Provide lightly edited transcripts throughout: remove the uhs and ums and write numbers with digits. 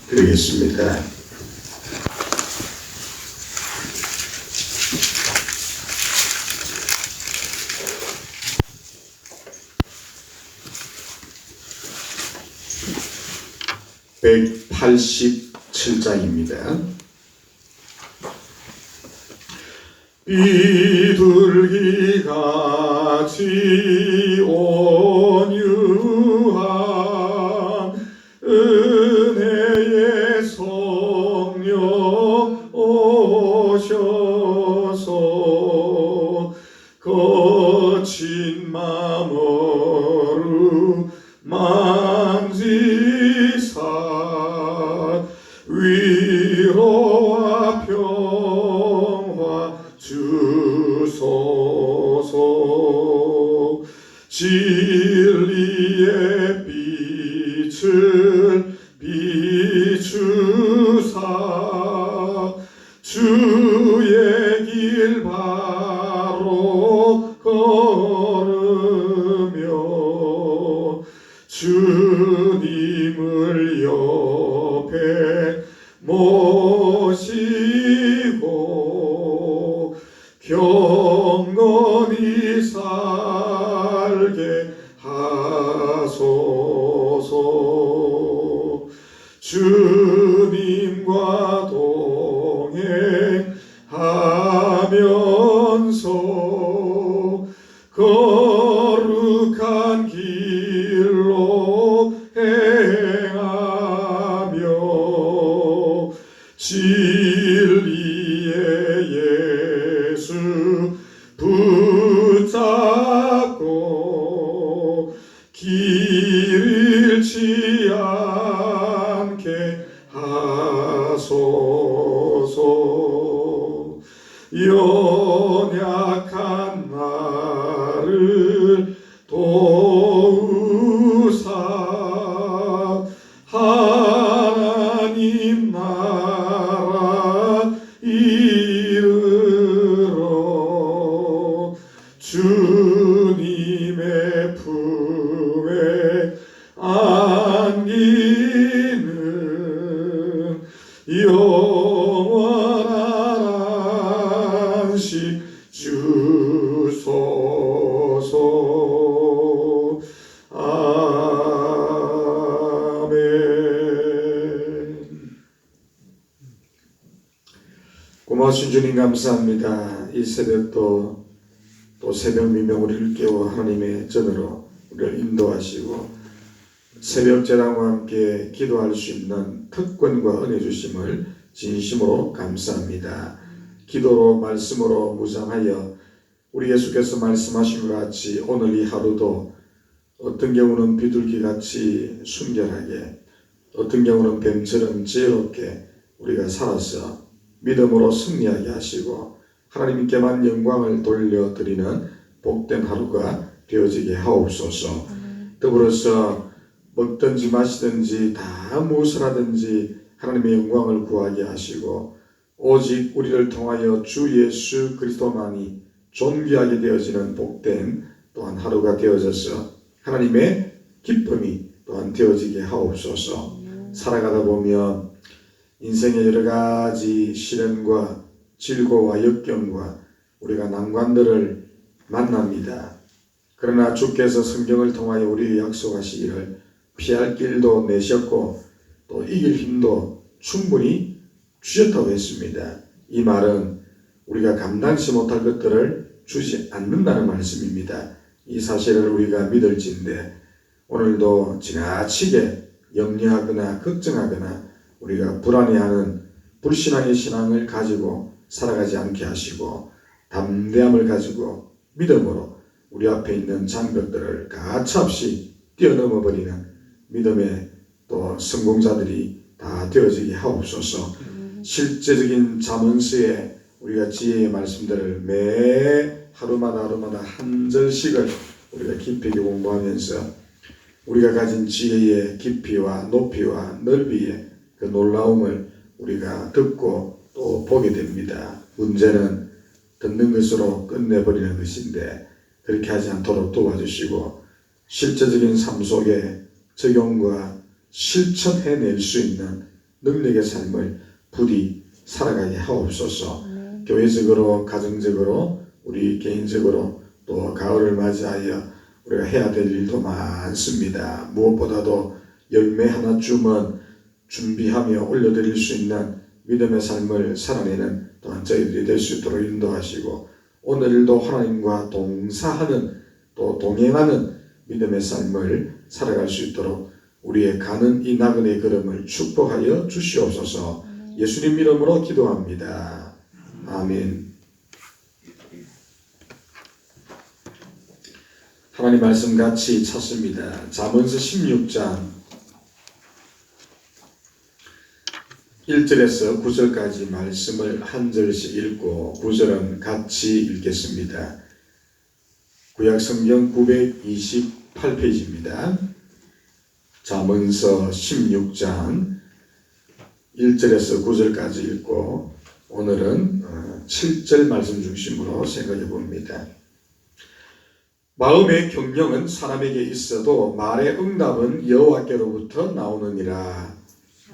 드리겠습니다. (187장입니다) 비둘기같이 온유한 은혜의 성령 오셔서 거친 맘 어루만지사 위로와 평화 주소서. 진리의 빛을 비추사 주의 길 바로 걸으며 주님을 옆에 모시고 경건히 살게 하소서. 주님과 동행하면서 거룩한 길로 행하며 진리의 예수 붙잡고 길 잃지 않게 하소서. 연약한 나를 도우사 하나님 나라 이르러 주님의 품에 안기는 영원한 안식 주소서. 아멘. 고마우신 주님 감사합니다. 이 새벽도 또 새벽 미명 우리를 깨워 하나님의 전으로 우리를 인도하시고 새벽 제단과 함께 기도할 수 있는 특권과 은혜 주심을 진심으로 감사합니다. 기도로 말씀으로 무장하여 우리 예수께서 말씀하신 것 같이 오늘 이 하루도 어떤 경우는 비둘기같이 순결하게, 어떤 경우는 뱀처럼 지혜롭게 우리가 살아서 믿음으로 승리하게 하시고 하나님께만 영광을 돌려드리는 복된 하루가 되어지게 하옵소서. 더불어서 먹든지 마시든지 다 무엇을 하든지 하나님의 영광을 구하게 하시고 오직 우리를 통하여 주 예수 그리스도만이 존귀하게 되어지는 복된 또한 하루가 되어져서 하나님의 기쁨이 또한 되어지게 하옵소서. 살아가다 보면 인생의 여러 가지 시련과 질고와 역경과 우리가 난관들을 만납니다. 그러나 주께서 성경을 통하여 우리에게 약속하시기를 피할 길도 내셨고 또 이길 힘도 충분히 주셨다고 했습니다. 이 말은 우리가 감당치 못할 것들을 주지 않는다는 말씀입니다. 이 사실을 우리가 믿을진데 오늘도 지나치게 염려하거나 걱정하거나 우리가 불안해하는 불신앙의 신앙을 가지고 살아가지 않게 하시고 담대함을 가지고 믿음으로 우리 앞에 있는 장벽들을 가차없이 뛰어넘어 버리는 믿음의 또 성공자들이 다 되어지게 하옵소서. 실제적인 잠언서에 우리가 지혜의 말씀들을 매 하루마다 한 절씩을 우리가 깊이 공부하면서 우리가 가진 지혜의 깊이와 높이와 넓이의 그 놀라움을 우리가 듣고 또 보게 됩니다. 문제는 듣는 것으로 끝내버리는 것인데 그렇게 하지 않도록 도와주시고 실제적인 삶 속에 적용과 실천해낼 수 있는 능력의 삶을 부디 살아가게 하옵소서. 교회적으로, 가정적으로, 우리 개인적으로 또 가을을 맞이하여 우리가 해야 될 일도 많습니다. 무엇보다도 열매 하나쯤은 준비하며 올려드릴 수 있는 믿음의 삶을 살아내는 또한 저희들이 될 수 있도록 인도하시고, 오늘도 하나님과 동사하는 또 동행하는 믿음의 삶을 살아갈 수 있도록 우리의 가는 이 나그네 걸음을 축복하여 주시옵소서. 예수님 이름으로 기도합니다. 아멘. 하나님 말씀 같이 찾습니다. 잠언서 16장 1절에서 9절까지 말씀을 한 절씩 읽고 9절은 같이 읽겠습니다. 구약성경 928페이지입니다. 잠언서 16장 1절에서 9절까지 읽고 오늘은 7절 말씀 중심으로 생각해 봅니다. 마음의 경영은 사람에게 있어도 말의 응답은 여호와께로부터 나오느니라.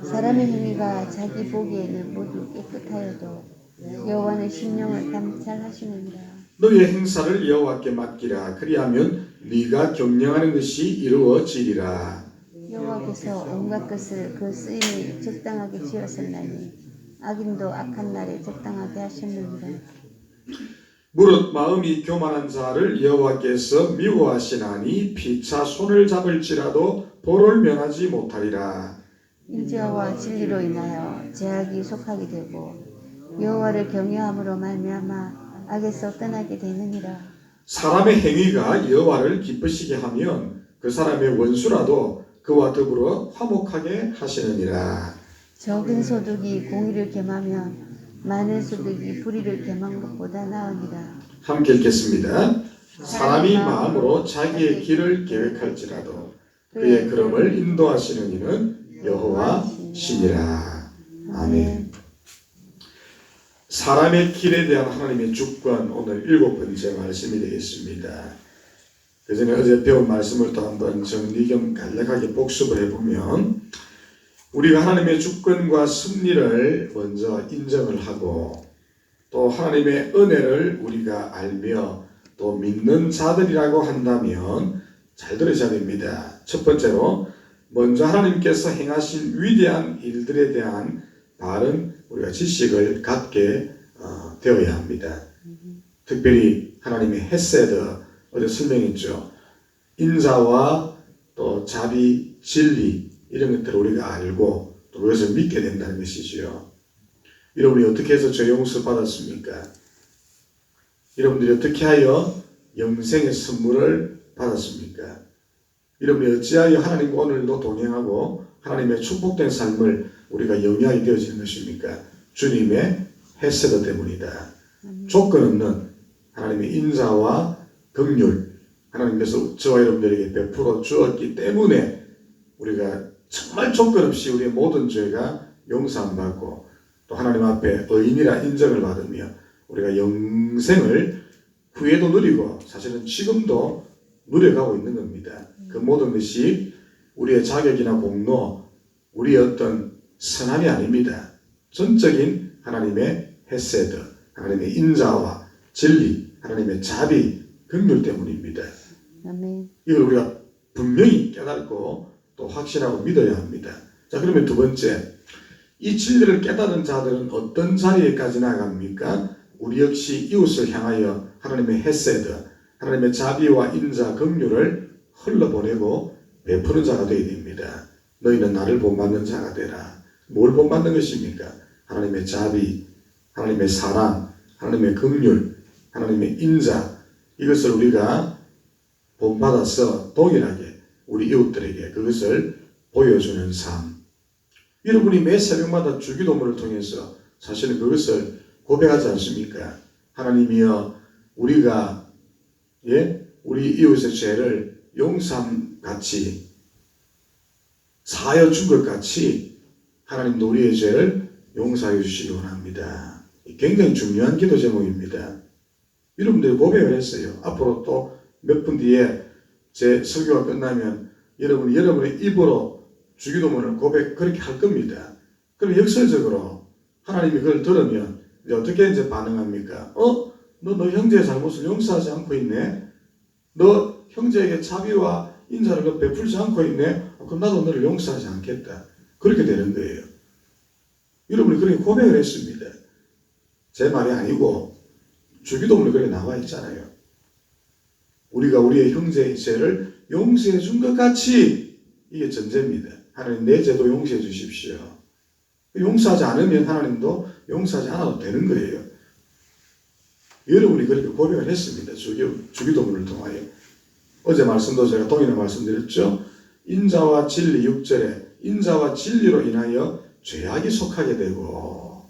사람의 행위가 자기 보기에는 모두 깨끗하여도 여호와는 심령을 감찰하시느니라. 너의 행사를 여호와께 맡기라. 그리하면 네가 경영하는 것이 이루어지리라. 여호와께서 온갖 것을 그 쓰임에 적당하게 지었었나니 악인도 악한 날에 적당하게 하셨느니라. 무릇 마음이 교만한 자를 여호와께서 미워하시나니 피차 손을 잡을지라도 벌을 면하지 못하리라. 인자와 진리로 인하여 제약이 속하게 되고 여호와를 경외함으로 말미암아 악에서 떠나게 되느니라. 사람의 행위가 여호와를 기쁘시게 하면 그 사람의 원수라도 그와 더불어 화목하게 하시느니라. 적은 소득이 공의를 겸하면 많은 소득이 불의를 겸한 것보다 나으니라. 함께 읽겠습니다. 사람이 마음으로 자기의 길을 계획할지라도 그의 걸음을 인도하시는 이는 여호와시니라. 아멘. 사람의 길에 대한 하나님의 주권, 오늘 7번째 말씀이 되겠습니다. 그 전에 어제 배운 말씀을 또 한번 정리 겸 간략하게 복습을 해보면, 우리가 하나님의 주권과 섭리를 먼저 인정을 하고 또 하나님의 은혜를 우리가 알며 또 믿는 자들이라고 한다면 잘 들으셔야 됩니다. 첫 번째로 먼저 하나님께서 행하신 위대한 일들에 대한 바른 우리가 지식을 갖게 되어야 합니다. 특별히 하나님의 헤세드, 어제 설명했죠. 인자와 또 자비, 진리 이런 것들을 우리가 알고 또 그것을 믿게 된다는 것이지요. 여러분이 어떻게 해서 저 용서 받았습니까? 여러분들이 어떻게 하여 영생의 선물을 받았습니까? 여러분이 어찌하여 하나님과 오늘도 동행하고 하나님의 축복된 삶을 우리가 영위하게 되어지는 것입니까? 주님의 헤세드 때문이다. 조건 없는 하나님의 인자와 긍휼, 하나님께서 저와 여러분들에게 베풀어 주었기 때문에 우리가 정말 조건 없이 우리의 모든 죄가 용서받고 또 하나님 앞에 의인이라 인정을 받으며 우리가 영생을 후에도 누리고 사실은 지금도 누려가고 있는 겁니다. 그 모든 것이 우리의 자격이나 공로, 우리의 어떤 선함이 아닙니다. 전적인 하나님의 헤세드, 하나님의 인자와 진리, 하나님의 자비, 긍휼 때문입니다. 아멘. 이걸 우리가 분명히 깨닫고 또 확신하고 믿어야 합니다. 자, 그러면 두 번째, 이 진리를 깨달은 자들은 어떤 자리에까지 나갑니까? 우리 역시 이웃을 향하여 하나님의 헤세드, 하나님의 자비와 인자, 긍휼을 흘러보내고 베푸는 자가 되어야 됩니다. 너희는 나를 본받는 자가 되라. 뭘 본받는 것입니까? 하나님의 자비, 하나님의 사랑, 하나님의 긍휼, 하나님의 인자, 이것을 우리가 본받아서 동일하게 우리 이웃들에게 그것을 보여주는 삶. 여러분이 매 새벽마다 주기도문을 통해서 사실은 그것을 고백하지 않습니까? 하나님이여, 우리가 우리 이웃의 죄를 용서함 같이 사하여 준 것 같이 하나님도 우리의 죄를 용서하여 주시기 원합니다. 굉장히 중요한 기도 제목입니다. 여러분들이 고백을 했어요. 앞으로 또 몇 분 뒤에 제 설교가 끝나면 여러분이 여러분의 입으로 주기도문을 고백 그렇게 할 겁니다. 그럼 역설적으로 하나님이 그걸 들으면 이제 어떻게 이제 반응합니까? 너 형제의 잘못을 용서하지 않고 있네. 너 형제에게 자비와 인자를 베풀지 않고 있네. 그럼 나도 너를 용서하지 않겠다. 그렇게 되는 거예요. 여러분이 그렇게 고백을 했습니다. 제 말이 아니고 주기도문에 그렇게 나와 있잖아요. 우리가 우리의 형제의 죄를 용서해 준 것 같이, 이게 전제입니다. 하나님 내 죄도 용서해 주십시오. 용서하지 않으면 하나님도 용서하지 않아도 되는 거예요. 여러분이 그렇게 고백을 했습니다. 주기도문을 통하여. 어제 말씀도 제가 동일한 말씀드렸죠. 인자와 진리 6절에 인자와 진리로 인하여 죄악이 속하게 되고,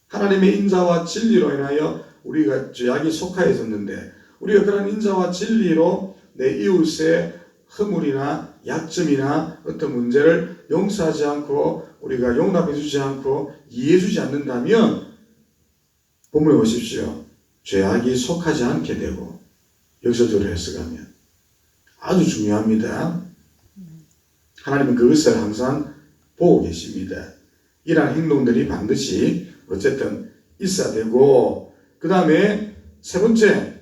하나님의 인자와 진리로 인하여 우리가 죄악이 속하여졌는데, 우리가 그런 인자와 진리로 내 이웃의 허물이나 약점이나 어떤 문제를 용서하지 않고 우리가 용납해 주지 않고 이해해 주지 않는다면, 본문에 보십시오. 죄악이 속하지 않게 되고, 역설적으로 해석하면 아주 중요합니다. 하나님은 그것을 항상 보고 계십니다. 이러한 행동들이 반드시 어쨌든 있어야 되고, 그 다음에 세 번째,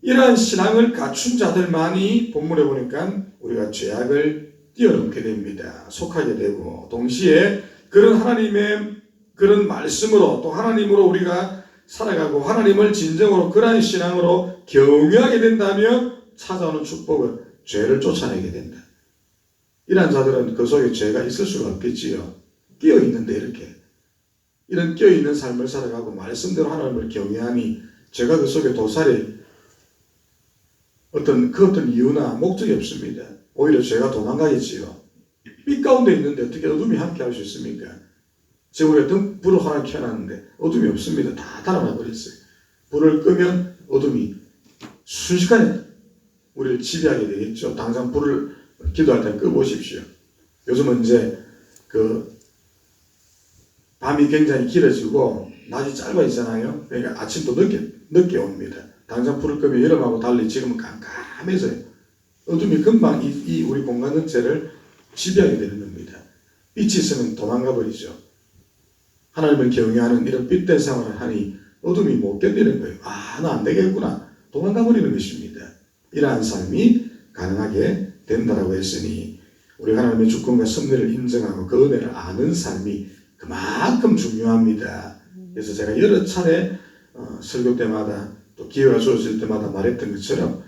이러한 신앙을 갖춘 자들만이 본문에 보니까 우리가 죄악을 뛰어넘게 됩니다. 속하게 되고, 동시에 그런 하나님의 그런 말씀으로 또 하나님으로 우리가 살아가고 하나님을 진정으로 그러한 신앙으로 경외하게 된다면 찾아오는 축복은 죄를 쫓아내게 된다. 이러한 자들은 그 속에 죄가 있을 수가 없겠지요. 끼어있는데 이렇게. 이런 끼어있는 삶을 살아가고 말씀대로 하나님을 경외하니 죄가 그 속에 도살이 어떤 이유나 목적이 없습니다. 오히려 죄가 도망가겠지요. 빛 가운데 있는데 어떻게 어둠이 함께 할 수 있습니까? 지금 우리가 불을 하나 켜놨는데 어둠이 없습니다. 다 달아나 버렸어요. 불을 끄면 어둠이 순식간에 우리를 지배하게 되겠죠. 당장 불을 기도할 때 끄보십시오. 요즘은 이제 밤이 굉장히 길어지고 낮이 짧아 있잖아요. 그러니까 아침도 늦게 옵니다. 당장 불을 끄면 여름하고 달리 지금은 깜깜해져요. 어둠이 금방 이 우리 공간 전체를 지배하게 되는 겁니다. 빛이 있으면 도망가 버리죠. 하나님을 경외하는 이런 빛된 생활을 하니 어둠이 못 견디는 거예요. 나 안 되겠구나. 도망가 버리는 것입니다. 이러한 삶이 가능하게 된다라고 했으니, 우리 하나님의 주권과 섭리를 인정하고 그 은혜를 아는 삶이 그만큼 중요합니다. 그래서 제가 여러 차례 설교 때마다 또 기회가 주어질 때마다 말했던 것처럼,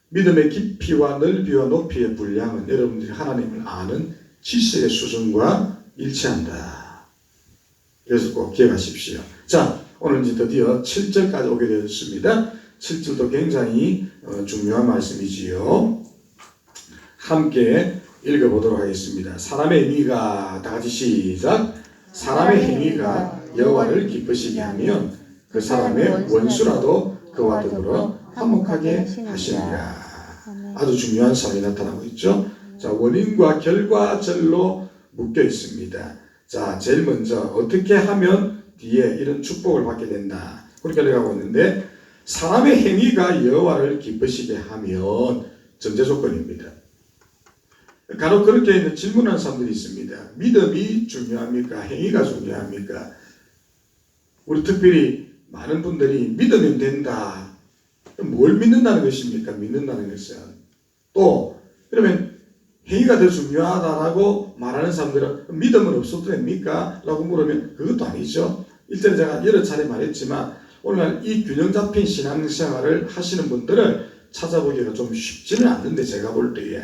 믿음의 깊이와 넓이와 높이의 분량은 여러분들이 하나님을 아는 지식의 수준과 일치한다. 그래서 꼭 기억하십시오. 자, 오늘 이제 드디어 7절까지 오게 되었습니다. 7절도 굉장히 중요한 말씀이지요. 함께 읽어보도록 하겠습니다. 사람의 행위가, 다 같이 시작. 사람의 행위가 여호와를 기쁘시게 하면 그 사람의 원수라도 그와 더불어 화목하게 하시리라. 아주 중요한 사실이 나타나고 있죠. 자, 원인과 결과절로 묶여 있습니다. 자, 제일 먼저 어떻게 하면 뒤에 이런 축복을 받게 된다, 그렇게 알려가고 있는데, 사람의 행위가 여호와를 기쁘시게 하면 전제 조건입니다. 간혹 그렇게 질문하는 사람들이 있습니다. 믿음이 중요합니까? 행위가 중요합니까? 우리 특별히 많은 분들이 믿으면 된다. 뭘 믿는다는 것입니까? 믿는다는 것은. 또 그러면 행위가 더 중요하다라고 말하는 사람들은 믿음은 없어도 됩니까? 라고 물으면 그것도 아니죠. 일전에 제가 여러 차례 말했지만, 오늘날 이 균형 잡힌 신앙생활을 하시는 분들을 찾아보기가 좀 쉽지는 않는데, 제가 볼 때에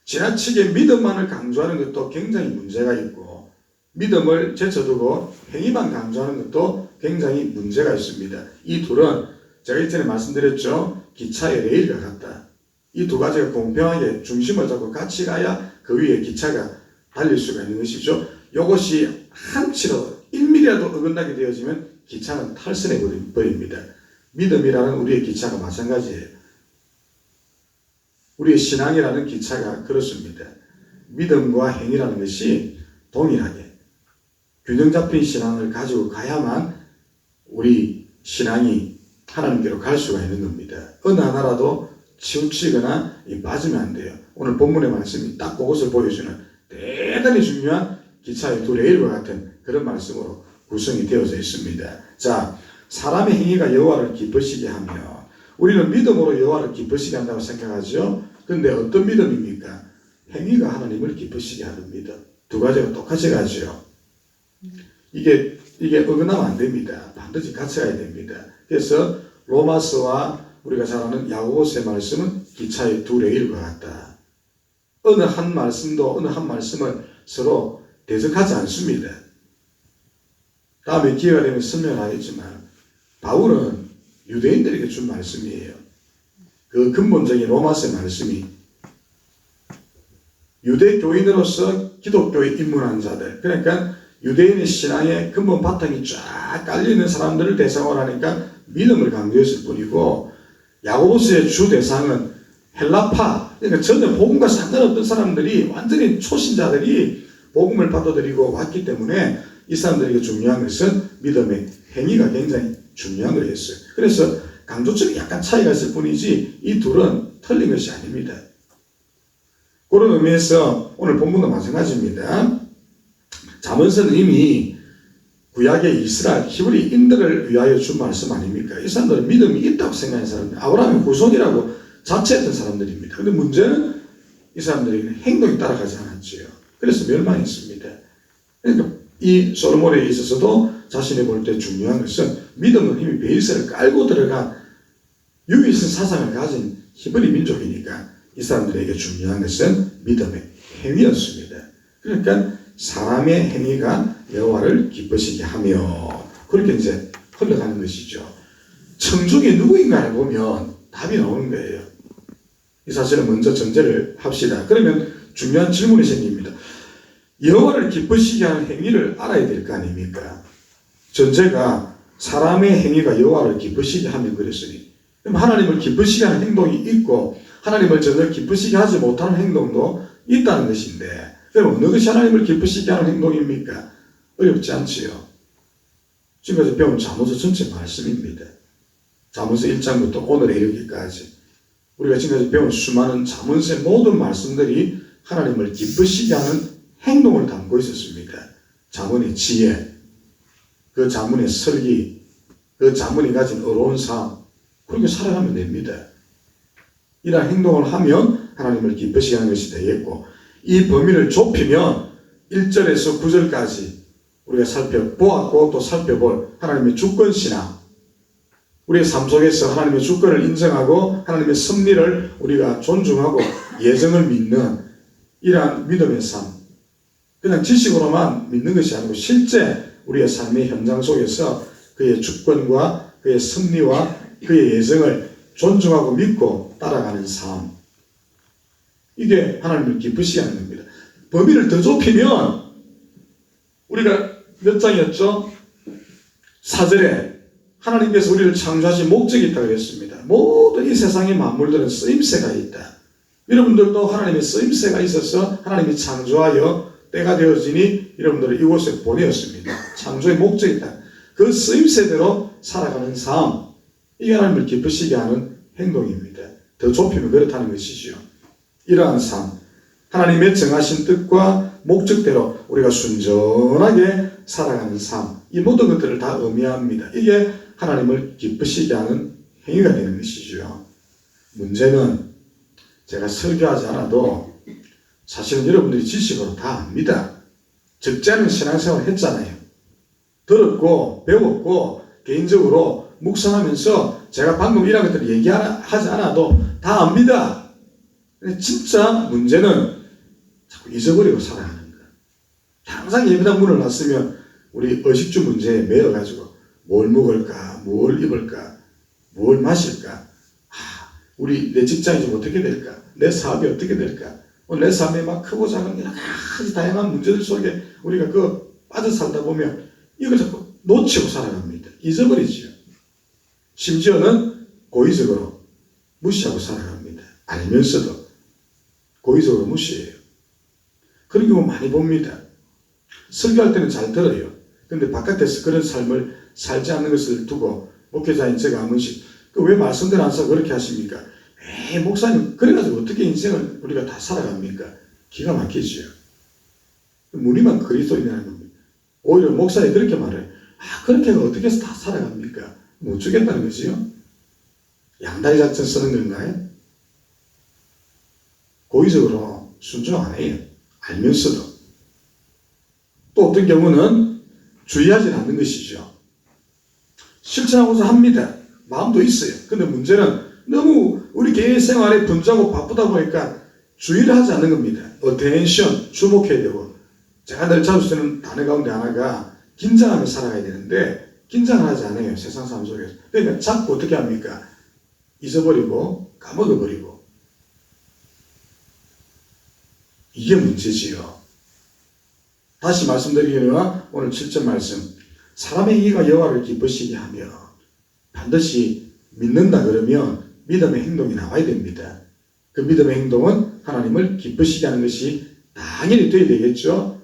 지나치게 믿음만을 강조하는 것도 굉장히 문제가 있고, 믿음을 제쳐두고 행위만 강조하는 것도 굉장히 문제가 있습니다. 이 둘은 제가 이전에 말씀드렸죠. 기차의 레일과 같다. 이 두 가지가 공평하게 중심을 잡고 같이 가야 그 위에 기차가 달릴 수가 있는 것이죠. 이것이 한치로 1mm라도 어긋나게 되어지면 기차는 탈선해 버립니다. 믿음이라는 우리의 기차가 마찬가지예요. 우리의 신앙이라는 기차가 그렇습니다. 믿음과 행위라는 것이 동일하게 균형 잡힌 신앙을 가지고 가야만 우리 신앙이 하나님께로 갈 수가 있는 겁니다. 어느 하나라도 치우치거나 빠지면 안 돼요. 오늘 본문의 말씀이 딱 그것을 보여주는 대단히 중요한 기차의 두 레일과 같은 그런 말씀으로 구성이 되어져 있습니다. 자, 사람의 행위가 여호와를 기쁘시게 하며, 우리는 믿음으로 여호와를 기쁘시게 한다고 생각하죠. 근데 어떤 믿음입니까? 행위가 하나님을 기쁘시게 하는 믿음. 두 가지가 똑같이 가죠. 이게 어긋나면 안 됩니다. 반드시 같이 가야 됩니다. 그래서 로마서와 우리가 잘 아는 야고보서의 말씀은 기차의 두 레일과 같다. 어느 한 말씀을 서로 대적하지 않습니다. 다음에 기회가 되면 설명을 하겠지만, 바울은 유대인들에게 준 말씀이에요. 그 근본적인 로마서의 말씀이 유대 교인으로서 기독교에 입문한 자들, 그러니까 유대인의 신앙의 근본 바탕이 쫙 깔려있는 사람들을 대상으로 하니까 믿음을 강조했을 뿐이고, 야고보서의 주 대상은 헬라파, 그러니까 전혀 복음과 상관없던 사람들이, 완전히 초신자들이 복음을 받아들이고 왔기 때문에 이 사람들에게 중요한 것은 믿음의 행위가 굉장히 중요한 거였어요. 그래서 강조점이 약간 차이가 있을 뿐이지 이 둘은 틀린 것이 아닙니다. 그런 의미에서 오늘 본문도 마찬가지입니다. 잠언서는 이미 구약의 이스라엘 히브리인들을 위하여 준 말씀 아닙니까? 이 사람들은 믿음이 있다고 생각하는 사람들, 아브라함의 후손이라고 자처했던 사람들입니다. 그런데 문제는 이 사람들이 행동이 따라가지 않았지요. 그래서 멸망했습니다. 그러니까 이 솔로몬에 있어서도 자신이 볼 때 중요한 것은 믿음은 이미 베이스를 깔고 들어간 유일신 사상을 가진 히브리 민족이니까 이 사람들에게 중요한 것은 믿음의 행위였습니다. 그러니까 사람의 행위가 여호와를 기쁘시게 하며, 그렇게 이제 흘러가는 것이죠. 청중이 누구인가를 보면 답이 나오는 거예요. 이 사실은 먼저 전제를 합시다. 그러면 중요한 질문이 생깁니다. 여호와를 기쁘시게 하는 행위를 알아야 될 거 아닙니까? 전제가 사람의 행위가 여호와를 기쁘시게 하면 그랬으니, 그럼 하나님을 기쁘시게 하는 행동이 있고 하나님을 전혀 기쁘시게 하지 못하는 행동도 있다는 것인데, 그럼 어느 것이 하나님을 기쁘시게 하는 행동입니까? 어렵지 않지요. 지금까지 배운 잠언서 전체 말씀입니다. 잠언서 1장부터 오늘에 이르기까지 우리가 지금까지 배운 수많은 잠언서의 모든 말씀들이 하나님을 기쁘시게 하는 행동을 담고 있었습니다. 잠언의 지혜, 그 잠언의 설기, 그 잠언이 가진 어려운 삶, 그렇게 살아가면 됩니다. 이러한 행동을 하면 하나님을 기쁘시게 하는 것이 되겠고, 이 범위를 좁히면 1절에서 9절까지 우리가 살펴보았고 또 살펴볼 하나님의 주권신앙, 우리의 삶 속에서 하나님의 주권을 인정하고 하나님의 섭리를 우리가 존중하고 예정을 믿는 이러한 믿음의 삶, 그냥 지식으로만 믿는 것이 아니고 실제 우리의 삶의 현장 속에서 그의 주권과 그의 섭리와 그의 예정을 존중하고 믿고 따라가는 삶, 이게 하나님을 기쁘시게 하는 겁니다. 범위를 더 좁히면 우리가 몇 장이었죠? 4절에 하나님께서 우리를 창조하신 목적이 있다고 했습니다. 모든 이 세상의 만물들은 쓰임새가 있다. 여러분들도 하나님의 쓰임새가 있어서 하나님이 창조하여 때가 되어지니 여러분들을 이곳에 보내었습니다. 창조의 목적이 있다. 그 쓰임새대로 살아가는 삶, 이게 하나님을 기쁘시게 하는 행동입니다. 더 좁히면 그렇다는 것이지요. 이러한 삶, 하나님의 정하신 뜻과 목적대로 우리가 순전하게 살아가는 삶, 이 모든 것들을 다 의미합니다. 이게 하나님을 기쁘시게 하는 행위가 되는 것이죠. 문제는 제가 설교하지 않아도 사실은 여러분들이 지식으로 다 압니다. 적지 않은 신앙생활을 했잖아요. 들었고 배웠고 개인적으로 묵상하면서 제가 방금 이런 것들을 얘기하지 않아도 다 압니다. 근데 진짜 문제는 자꾸 잊어버리고 살아가는 거예요. 항상 예배당 문을 놨으면 우리 의식주 문제에 매여가지고 뭘 먹을까, 뭘 입을까, 뭘 마실까, 우리 내 직장이 좀 어떻게 될까, 내 사업이 어떻게 될까, 내 삶에 막 크고 작은 여러 가지 다양한 문제들 속에 우리가 빠져 살다 보면 이걸 자꾸 놓치고 살아갑니다. 잊어버리지요. 심지어는 고의적으로 무시하고 살아갑니다. 알면서도 고의적으로 무시해요. 그런 경우 많이 봅니다. 설교할 때는 잘 들어요. 근데 바깥에서 그런 삶을 살지 않는 것을 두고 목회자인 제가 한 번씩 왜 말씀대로 안 살고 그렇게 하십니까? 목사님 그래가지고 어떻게 인생을 우리가 다 살아갑니까? 기가 막히지요. 무늬만 그리스도인이라는 겁니다. 오히려 목사님 그렇게 말해요. 그렇게 해서 어떻게 해서 다 살아갑니까? 못 주겠다는 거지요. 양다리 작전 쓰는 건가요? 고의적으로 순종 안 해요. 알면서도. 또 어떤 경우는 주의하지 않는 것이죠. 실천하고자 합니다. 마음도 있어요. 근데 문제는 너무 우리 개인 생활에 분주하고 바쁘다 보니까 주의를 하지 않는 겁니다. attention, 주목해야 되고. 제가 늘 자주 쓰는 단어 가운데 하나가 긴장하며 살아가야 되는데 긴장을 하지 않아요. 세상 삶 속에서. 그러니까 자꾸 어떻게 합니까? 잊어버리고 까먹어버리고. 이게 문제지요. 다시 말씀드리기는 오늘 7절 말씀. 사람의 행위가 여호와를 기쁘시게 하며 반드시 믿는다 그러면 믿음의 행동이 나와야 됩니다. 그 믿음의 행동은 하나님을 기쁘시게 하는 것이 당연히 되어야 되겠죠.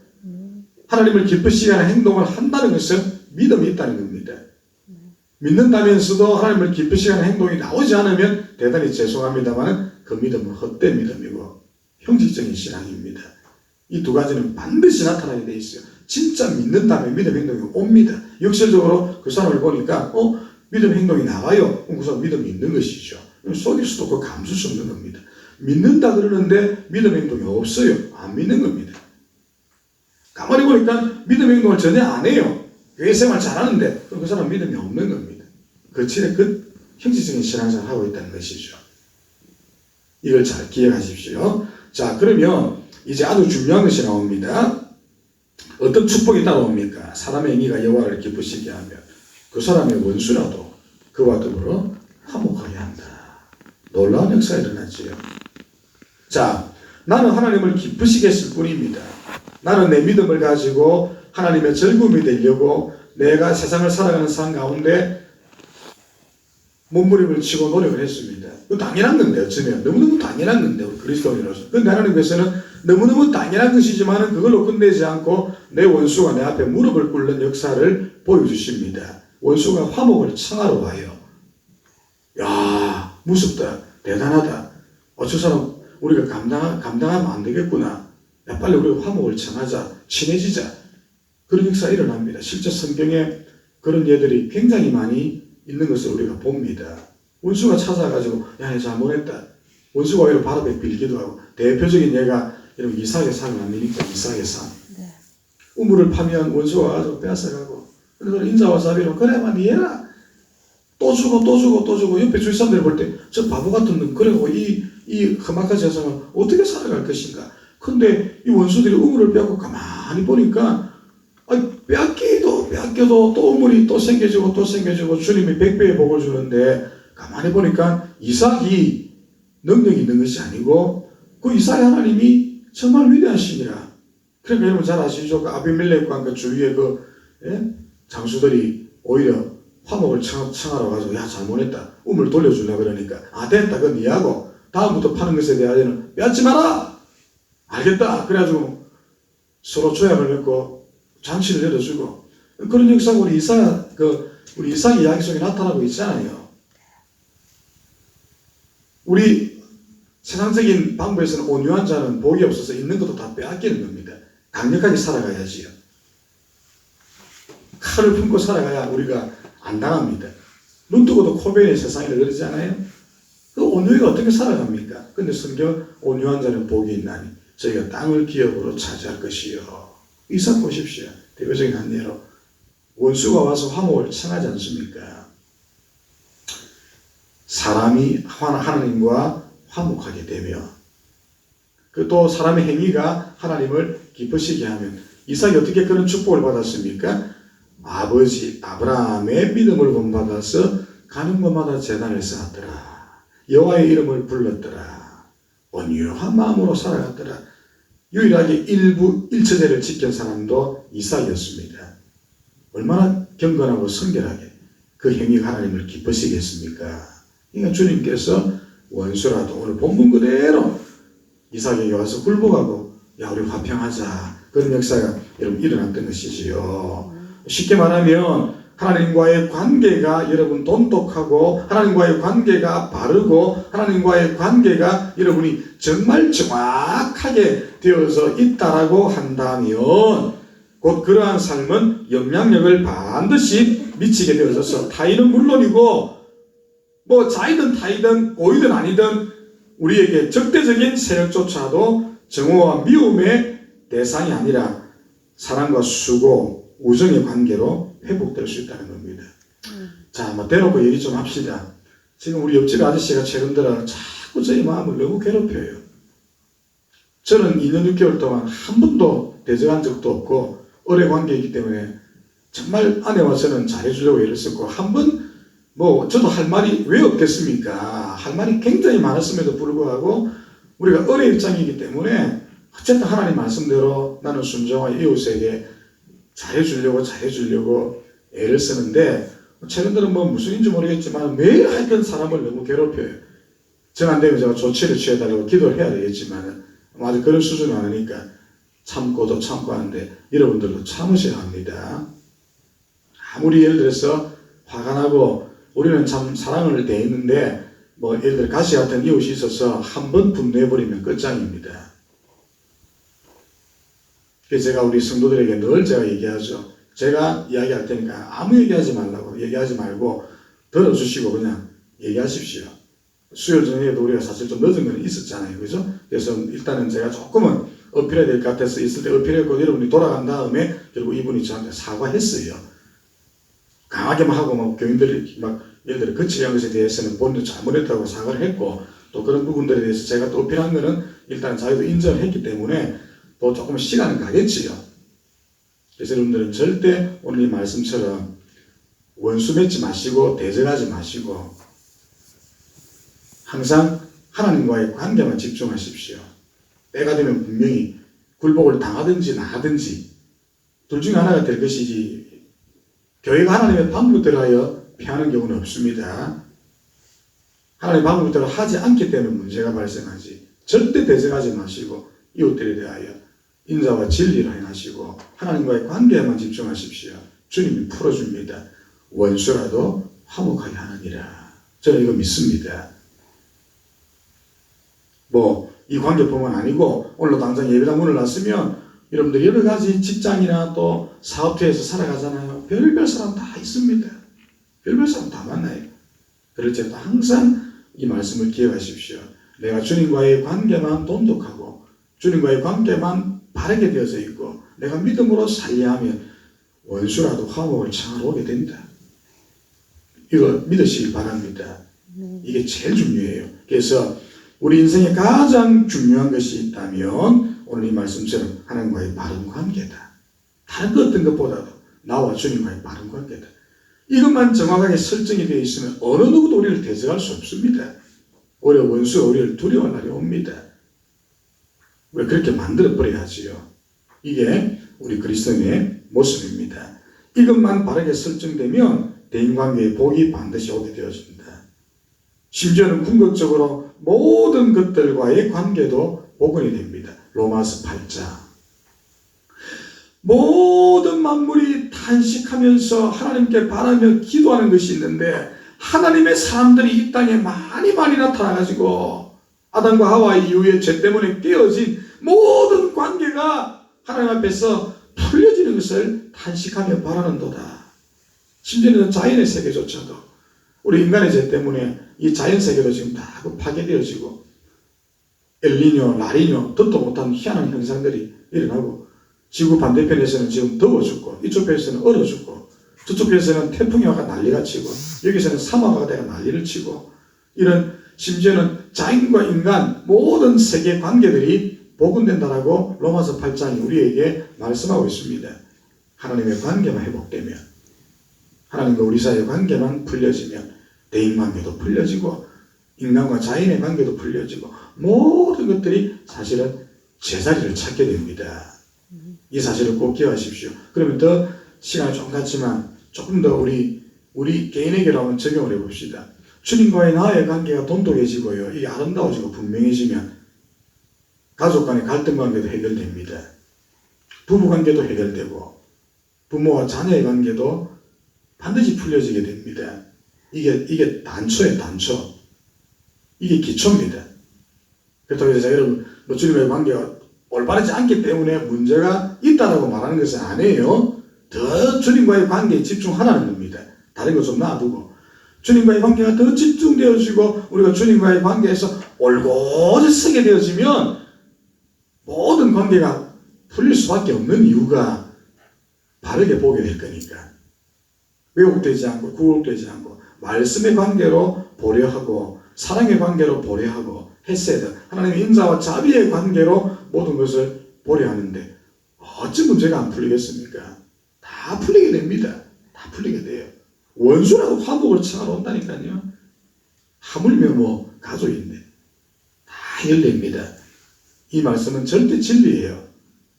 하나님을 기쁘시게 하는 행동을 한다는 것은 믿음이 있다는 겁니다. 믿는다면서도 하나님을 기쁘시게 하는 행동이 나오지 않으면 대단히 죄송합니다만 그 믿음은 헛된 믿음이고 형식적인 신앙입니다. 이 두 가지는 반드시 나타나게 돼 있어요. 진짜 믿는다면 믿음 행동이 옵니다. 역설적으로 그 사람을 보니까 믿음 행동이 나와요. 그 사람 믿음이 있는 것이죠. 속일 수도 없고 감출 수 없는 겁니다. 믿는다 그러는데 믿음 행동이 없어요. 안 믿는 겁니다. 가만히 보니까 믿음 행동을 전혀 안 해요. 교회 생활 잘하는데 그 사람 믿음이 없는 겁니다. 거칠의 그 형식적인 신앙생활을 하고 있다는 것이죠. 이걸 잘 기억하십시오. 자, 그러면 이제 아주 중요한 것이 나옵니다. 어떤 축복이 따라옵니까? 사람의 행위가 여호와를 기쁘시게 하면 그 사람의 원수라도 그와 더불어 화목하게 한다. 놀라운 역사가 일어났지요. 자, 나는 하나님을 기쁘시게 했을 뿐입니다. 나는 내 믿음을 가지고 하나님의 즐거움이 되려고 내가 세상을 살아가는 삶 가운데 몸부림을 치고 노력을 했습니다. 그 당연한 건데 어쩌면 너무너무 당연한 건데 우리 그리스도인으로서. 그런데 하나님께서는 너무너무 당연한 것이지만 그걸로 끝내지 않고 내 원수가 내 앞에 무릎을 꿇는 역사를 보여주십니다. 원수가 화목을 청하러 와요. 야, 무섭다. 대단하다. 저 사람 우리가 감당하면 안 되겠구나. 야, 빨리 우리가 화목을 청하자. 친해지자. 그런 역사가 일어납니다. 실제 성경에 그런 예들이 굉장히 많이 있는 것을 우리가 봅니다. 원수가 찾아가지고 야, 내 잘못했다. 원수가 오히려 바로 앞에 빌기도 하고. 대표적인 예가 여러분 이삭의 산 아닙니까? 이삭의 산. 네. 우물을 파면 원수가 와서 뺏어가고. 그래서 인자와 자비로 그래만 니 해라. 또 주고 또 주고 또 주고. 옆에 주위 사람들이 볼 때 저 바보 같은 놈 그리고 이 험악한 세상을 어떻게 살아갈 것인가. 근데 이 원수들이 우물을 빼고 가만히 보니까 빼앗겨도 또 우물이 또 생겨지고 또 생겨지고 주님이 100배의 복을 주는데 가만히 보니까 이삭이 능력이 있는 것이 아니고 그 이삭의 하나님이 정말 위대하시니라. 그러니까 여러분 잘 아시죠? 그 아비멜렉과 그 주위의 장수들이 오히려 화목을 청하러 가지고 야, 잘못했다. 우물 돌려주려 그러니까 됐다. 그건 니하고 다음부터 파는 것에 대하여는 빼앗지 마라. 알겠다. 그래가지고 서로 조약을 맺고 잔치를 열어주고 그런 역사가 우리 이삭 이야기 속에 나타나고 있잖아요. 우리 세상적인 방법에서는 온유한 자는 복이 없어서 있는 것도 다 빼앗기는 겁니다. 강력하게 살아가야지요. 칼을 품고 살아가야 우리가 안 당합니다. 눈 뜨고도 코베인의 세상이라 그러지 않아요? 그 온유가 어떻게 살아갑니까? 근데 성경 온유한 자는 복이 있나니 저희가 땅을 기업으로 차지할 것이요. 이삭 보십시오. 대표적인 한 예로 원수가 와서 화목을 청하지 않습니까? 사람이 하나님과 화목하게 되며 또 사람의 행위가 하나님을 기쁘시게 하면 이삭이 어떻게 그런 축복을 받았습니까? 아버지 아브라함의 믿음을 본받아서 가는 곳마다 제단을 쌓았더라. 여호와의 이름을 불렀더라. 온유한 마음으로 살아갔더라. 유일하게 일처제를 지킨 사람도 이삭이었습니다. 얼마나 경건하고 성결하게 그 행위가 하나님을 기쁘시게 했습니까? 그러니까 주님께서 원수라도 오늘 본문 그대로 이삭에게 와서 굴복하고 야, 우리 화평하자. 그런 역사가 여러분 일어났던 것이지요. 쉽게 말하면 하나님과의 관계가 여러분 돈독하고 하나님과의 관계가 바르고 하나님과의 관계가 여러분이 정말 정확하게 되어서 있다라고 한다면 곧 그러한 삶은 영향력을 반드시 미치게 되어져서 타인은 물론이고 뭐 자이든 타이든 고이든 아니든 우리에게 적대적인 세력조차도 정오와 미움의 대상이 아니라 사랑과 수고, 우정의 관계로 회복될 수 있다는 겁니다. 자, 뭐 대놓고 얘기 좀 합시다. 지금 우리 옆집 아저씨가 최근 들어 자꾸 저희 마음을 너무 괴롭혀요. 저는 2년 6개월 동안 한 번도 대적한 적도 없고 오래 관계이기 때문에 정말 아내와 저는 잘해주려고 애를 썼고 한 번 뭐 저도 할 말이 왜 없겠습니까? 할 말이 굉장히 많았음에도 불구하고 우리가 어린 입장이기 때문에 어쨌든 하나님 말씀대로 나는 순종하여 이웃에게 잘해주려고 애를 쓰는데 최근 들은 뭐 무슨 인지 모르겠지만 매일 하여튼 사람을 너무 괴롭혀요. 정 안 되면 제가 조치를 취해달라고 기도를 해야 되겠지만 아직 그런 수준은 아니니까 참고도 참고 하는데 여러분들도 참으셔야 합니다. 아무리 예를 들어서 화가 나고 우리는 참 사랑을 대했는데 뭐 예를 들어 가시 같은 이웃이 있어서 한 번 분노해버리면 끝장입니다. 그래서 제가 우리 성도들에게 늘 제가 얘기하죠. 제가 이야기할 테니까 아무 얘기하지 말라고 얘기하지 말고 들어주시고 그냥 얘기하십시오. 수요일 저녁에도 우리가 사실 좀 늦은 건 있었잖아요. 그죠? 그래서 일단은 제가 조금은 어필해야 될 것 같아서 있을 때 어필했고 여러분이 돌아간 다음에 결국 이분이 저한테 사과했어요. 강하게만 하고 막 교인들이 막 예를 들어 거치게 한 것에 대해서는 본인도 잘못했다고 사과를 했고 또 그런 부분들에 대해서 제가 또 어필한 거는 일단 자기도 인정을 했기 때문에 또 조금 시간은 가겠지요. 그래서 여러분들은 절대 오늘 이 말씀처럼 원수 맺지 마시고 대적하지 마시고 항상 하나님과의 관계만 집중하십시오. 때가 되면 분명히 굴복을 당하든지 나하든지 둘 중에 하나가 될 것이지 교회가 하나님의 방법대로 하여 피하는 경우는 없습니다. 하나님의 방법대로 하지 않기 때문에 문제가 발생하지. 절대 대적하지 마시고 이웃들에 대하여 인자와 진리를 행하시고 하나님과의 관계에만 집중하십시오. 주님이 풀어줍니다. 원수라도 화목하게 하느니라. 저는 이거 믿습니다. 뭐 이 관계뿐만 아니고 오늘 당장 예배당 문을 놨으면 여러분들 여러 가지 직장이나 또 사업체에서 살아가잖아요. 별별 사람 다 있습니다. 별별 사람 다 만나요. 그럴 때도 항상 이 말씀을 기억하십시오. 내가 주님과의 관계만 돈독하고 주님과의 관계만 바르게 되어져 있고 내가 믿음으로 살려하면 원수라도 화목을 청하러 오게 된다. 이거 믿으시길 바랍니다. 이게 제일 중요해요. 그래서 우리 인생에 가장 중요한 것이 있다면 오늘 이 말씀처럼 하나님과의 바른 관계다. 다른 그 어떤 것보다도 나와 주님과의 바른 관계다. 이것만 정확하게 설정이 되어 있으면 어느 누구도 우리를 대적할 수 없습니다. 오히려 원수가 우리를 두려워할 날이 옵니다. 왜 그렇게 만들어버려야지요. 이게 우리 그리스도인의 모습입니다. 이것만 바르게 설정되면 대인관계의 복이 반드시 오게 되어집니다. 심지어는 궁극적으로 모든 것들과의 관계도 복원이 됩니다. 로마서 8장. 모든 만물이 탄식하면서 하나님께 바라며 기도하는 것이 있는데 하나님의 사람들이 이 땅에 많이 나타나가지고 아담과 하와 이후에 죄 때문에 깨어진 모든 관계가 하나님 앞에서 풀려지는 것을 탄식하며 바라는도다. 심지어는 자연의 세계조차도 우리 인간의 죄 때문에 이 자연 세계도 지금 다 파괴되어지고 엘니뇨, 라니뇨, 듣도 못한 희한한 현상들이 일어나고 지구 반대편에서는 지금 더워 죽고 이쪽 편에서는 얼어 죽고 저쪽 편에서는 태풍이 와가 난리가 치고 여기서는 사막화가 난리를 치고 이런 심지어는 자연과 인간 모든 세계 관계들이 복원된다라고 로마서 8장이 우리에게 말씀하고 있습니다. 하나님의 관계만 회복되면 하나님과 우리 사이의 관계만 풀려지면 대인관계도 풀려지고 인간과 자연의 관계도 풀려지고 모든 것들이 사실은 제자리를 찾게 됩니다. 이 사실을 꼭 기억하십시오. 그러면 더 시간이 좀 갔지만 조금 더 우리 개인에게로 한번 적용을 해봅시다. 주님과의 나의 관계가 돈독해지고요. 이게 아름다워지고 분명해지면 가족 간의 갈등 관계도 해결됩니다. 부부 관계도 해결되고 부모와 자녀의 관계도 반드시 풀려지게 됩니다. 이게 단초예요, 단초. 이게 기초입니다. 그렇다고 해서 여러분, 주님과의 관계가 올바르지 않기 때문에 문제가 있다라고 말하는 것은 아니에요. 더 주님과의 관계에 집중하라는 겁니다. 다른 거 좀 놔두고. 주님과의 관계가 더 집중되어지고 우리가 주님과의 관계에서 올곧이 서게 되어지면 모든 관계가 풀릴 수밖에 없는 이유가 바르게 보게 될 거니까. 왜곡되지 않고 구속되지 않고 말씀의 관계로 보려 하고 사랑의 관계로 보려 하고 했어야 돼. 하나님의 인자와 자비의 관계로 모든 것을 보려 하는데 어찌 문제가 안 풀리겠습니까? 다 풀리게 됩니다. 다 풀리게 돼요. 원수라도 화목을 청하러 온다니까요. 하물며 뭐 가족인데 다 열립니다. 이 말씀은 절대 진리예요.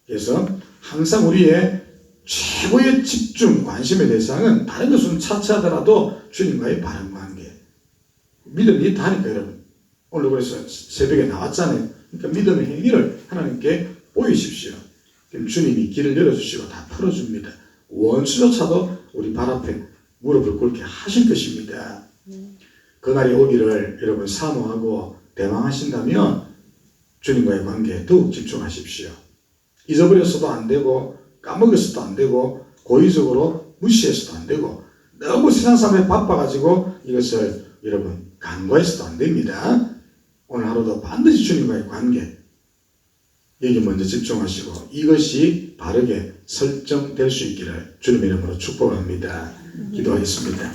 그래서 항상 우리의 최고의 집중, 관심의 대상은 다른 것은 차치하더라도 주님과의 바른 관계. 믿음이 있다니까 여러분. 오늘 그래서 새벽에 나왔잖아요. 그러니까 믿음의 행위를 하나님께 보이십시오. 그럼 주님이 길을 열어주시고 다 풀어줍니다. 원수조차도 우리 발 앞에 무릎을 꿇게 하실 것입니다. 그날이 오기를 여러분 사모하고 대망하신다면 주님과의 관계에 더욱 집중하십시오. 잊어버렸어도 안 되고 까먹었어도 안 되고 고의적으로 무시해서도 안 되고 너무 세상 사람에 바빠가지고 이것을 여러분 간과해서도 안 됩니다. 오늘 하루도 반드시 주님과의 관계 여기 먼저 집중하시고 이것이 바르게 설정될 수 있기를 주님의 이름으로 축복합니다. 기도하겠습니다.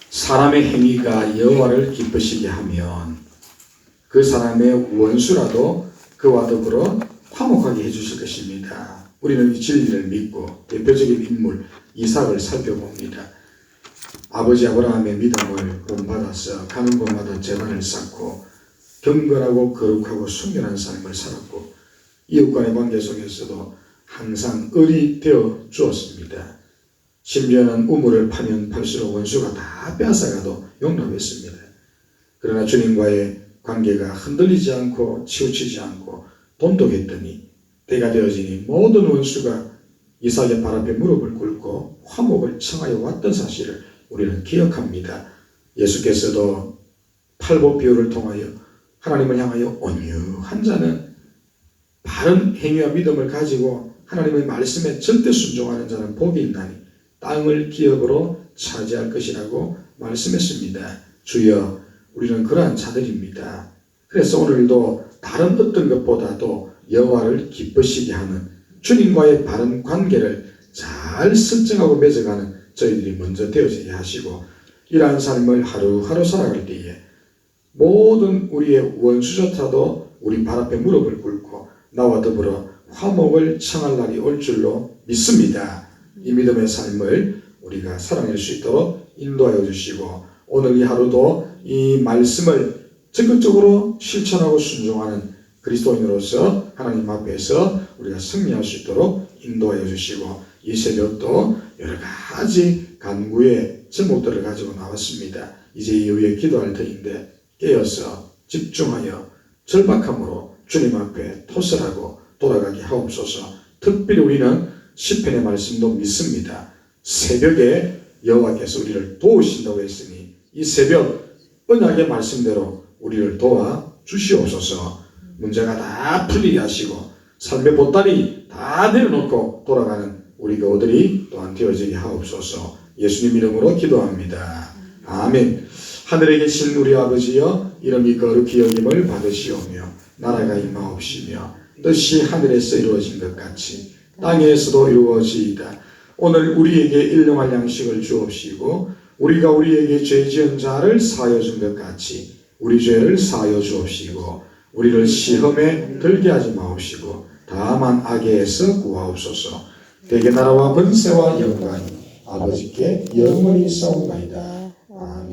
사람의 행위가 여호와를 기쁘시게 하면 그 사람의 원수라도 그와 더불어 화목하게 해주실 것입니다. 우리는 이 진리를 믿고 대표적인 인물 이삭을 살펴봅니다. 아버지 아브라함의 믿음을 본받아서 가는 곳마다 제단을 쌓고 경건하고 거룩하고 순결한 삶을 살았고 이웃간의 관계 속에서도 항상 을이 되어 주었습니다. 심지어는 우물을 파면 팔수록 원수가 다 빼앗아가도 용납했습니다. 그러나 주님과의 관계가 흔들리지 않고 치우치지 않고 돈독했더니 때가 되어지니 모든 원수가 이삭의 발 앞에 무릎을 꿇고 화목을 청하여 왔던 사실을 우리는 기억합니다. 예수께서도 팔복 비유를 통하여 하나님을 향하여 온유한 자는 바른 행위와 믿음을 가지고 하나님의 말씀에 절대 순종하는 자는 복이 있나니 땅을 기업으로 차지할 것이라고 말씀했습니다. 주여 우리는 그러한 자들입니다. 그래서 오늘도 다른 어떤 것보다도 여호와를 기쁘시게 하는 주님과의 바른 관계를 잘 설정하고 맺어가는 저희들이 먼저 되어지게 하시고 이러한 삶을 하루하루 살아갈 때에 모든 우리의 원수조차도 우리 발 앞에 무릎을 꿇고 나와 더불어 화목을 청할 날이 올 줄로 믿습니다. 이 믿음의 삶을 우리가 살아낼 수 있도록 인도하여 주시고 오늘 이 하루도 이 말씀을 적극적으로 실천하고 순종하는 그리스도인으로서 하나님 앞에서 우리가 승리할 수 있도록 인도하여 주시고 이 새벽도 여러 가지 간구의 제목들을 가지고 나왔습니다. 이제 이후에 기도할 터인데 깨어서 집중하여 절박함으로 주님 앞에 토설하고 돌아가게 하옵소서. 특별히 우리는 시편의 말씀도 믿습니다. 새벽에 여호와께서 우리를 도우신다고 했으니 이 새벽 언약의 말씀대로 우리를 도와 주시옵소서. 문제가 다 풀리게 하시고 삶의 보따리 다 내려놓고 돌아가는 우리 교우들이 또한 되어지게 하옵소서. 예수님 이름으로 기도합니다. 아멘. 하늘에 계신 우리 아버지여 이름이 거룩히 여김을 받으시오며 나라가 임하옵시며 뜻이 하늘에서 이루어진 것 같이 땅에서도 이루어지이다. 오늘 우리에게 일용할 양식을 주옵시고 우리가 우리에게 죄 지은 자를 사하여 준 것 같이 우리 죄를 사하여 주옵시고 우리를 시험에 들게 하지 마옵시고 다만 악에서 구하옵소서. 대개 나라와 번세와 영광이 아버지께 영원히 있사옵나이다. 아멘.